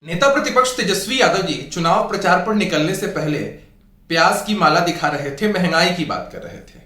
नेता प्रतिपक्ष तेजस्वी यादव जी चुनाव प्रचार पर निकलने से पहले प्याज की माला दिखा रहे थे, महंगाई की बात कर रहे थे।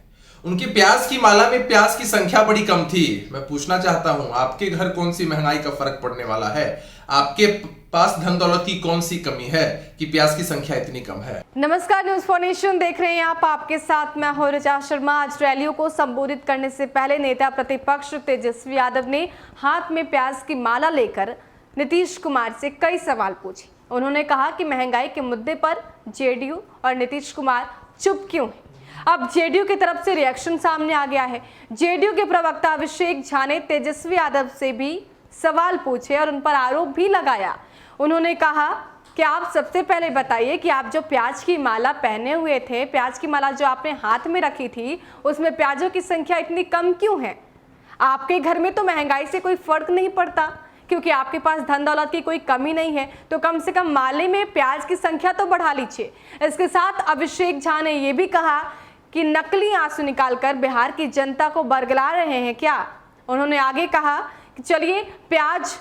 उनकी प्याज की माला में प्याज की संख्या बड़ी कम थी। मैं पूछना चाहता हूं, आपके घर कौन सी महंगाई का फर्क पड़ने वाला है? आपके पास धन दौलत की कौन सी कमी है कि प्याज की संख्या इतनी कम है? नमस्कार, न्यूज फॉर नेशन देख रहे हैं आप। आपके साथ मैं हूं ऋचा शर्मा। आज रैलियों को संबोधित करने से पहले नेता प्रतिपक्ष तेजस्वी यादव ने हाथ में प्याज की माला लेकर नीतीश कुमार से कई सवाल पूछे। उन्होंने कहा कि महंगाई के मुद्दे पर जेडीयू और नीतीश कुमार चुप क्यों हैं। अब जेडीयू की तरफ से रिएक्शन सामने आ गया है। जेडीयू के प्रवक्ता अभिषेक झा ने तेजस्वी यादव से भी सवाल पूछे और उन पर आरोप भी लगाया। उन्होंने कहा कि आप सबसे पहले बताइए कि आप जो प्याज की माला पहने हुए थे, प्याज की माला जो आपने हाथ में रखी थी, उसमें प्याजों की संख्या इतनी कम क्यों है? आपके घर में तो महंगाई से कोई फर्क नहीं पड़ता, क्योंकि आपके पास धन दौलत की कोई कमी नहीं है, तो कम से कम माले में प्याज की संख्या तो बढ़ा लीजिए। इसके साथ अभिषेक झा ने यह भी कहा कि नकली आंसू निकालकर बिहार की जनता को बरगला रहे हैं क्या? उन्होंने आगे कहा कि चलिए, प्याज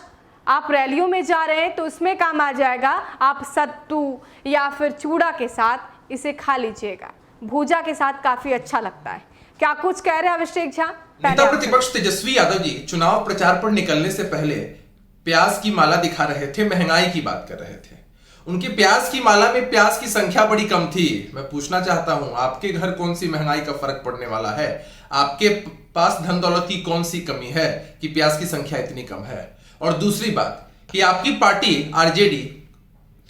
आप रैलियों में जा रहे हैं तो उसमें काम आ जाएगा, आप सत्तू या फिर चूड़ा के साथ इसे खा लीजिएगा, भूजा के साथ काफी अच्छा लगता है। क्या कुछ कह रहे हैं अभिषेक झा? नेता प्रतिपक्ष तेजस्वी यादव जी चुनाव प्रचार पर निकलने से पहले प्याज की माला दिखा रहे थे, महंगाई की बात कर रहे थे। उनकी प्याज की माला में प्याज की संख्या बड़ी कम थी। मैं पूछना चाहता हूं, आपके घर कौन सी महंगाई का फर्क पड़ने वाला है? आपके पास धन दौलत की कौन सी कमी है कि प्याज की संख्या इतनी कम है? और दूसरी बात कि आपकी पार्टी आरजेडी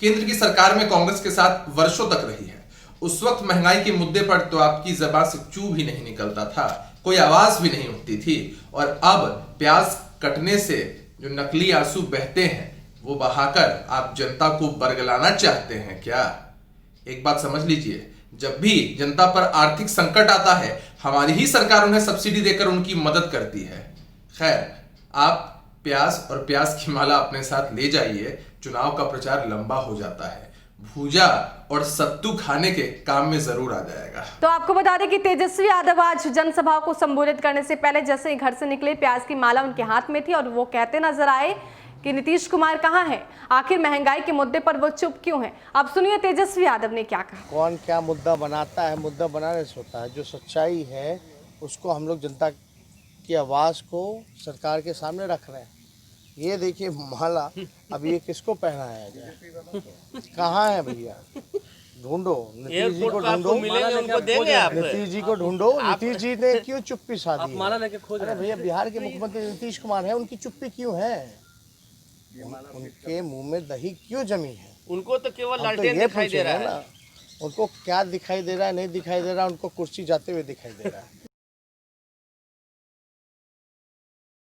केंद्र की सरकार में कांग्रेस के साथ वर्षों तक रही है। उस वक्त महंगाई के मुद्दे पर तो आपकी जबान से चू भी नहीं निकलता था, कोई आवाज भी नहीं उठती थी। और अब प्याज कटने से जो नकली आंसू बहते हैं वो बहाकर आप जनता को बरगलाना चाहते हैं क्या? एक बात समझ लीजिए, जब भी जनता पर आर्थिक संकट आता है, हमारी ही सरकार उन्हें सब्सिडी देकर उनकी मदद करती है। खैर, आप प्याज और प्याज की माला अपने साथ ले जाइए, चुनाव का प्रचार लंबा हो जाता है, भूजा और सत्तू खाने के काम में जरूर आ जाएगा। तो आपको बता दें कि तेजस्वी यादव आज जनसभा को संबोधित करने से पहले जैसे ही घर से निकले, प्याज की माला उनके हाथ में थी और वो कहते नजर आए कि नीतीश कुमार कहाँ हैं? आखिर महंगाई के मुद्दे पर वो चुप क्यों हैं? अब सुनिए तेजस्वी यादव ने क्या कहा। कौन क्या मुद्दा बनाता है, मुद्दा बनाने से होता है। जो सच्चाई है उसको हम लोग जनता की आवाज़ को सरकार के सामने रख रहे हैं। ये देखिए माला, अब ये किसको पहनाया गया? कहाँ है भैया? ढूंढो, नीतीश जी को ढूंढो, नीतीश जी को ढूंढो। नीतीश जी ने क्यों चुप्पी साधी? अरे भैया, बिहार के मुख्यमंत्री नीतीश कुमार है, उनकी चुप्पी क्यों है? उनके मुंह में दही क्यों जमी है? उनको तो केवल तो लालटेन ये दिखाई दे रहा है ना, उनको क्या दिखाई दे रहा है, नहीं दिखाई दे रहा है, उनको कुर्सी जाते हुए दिखाई दे रहा है।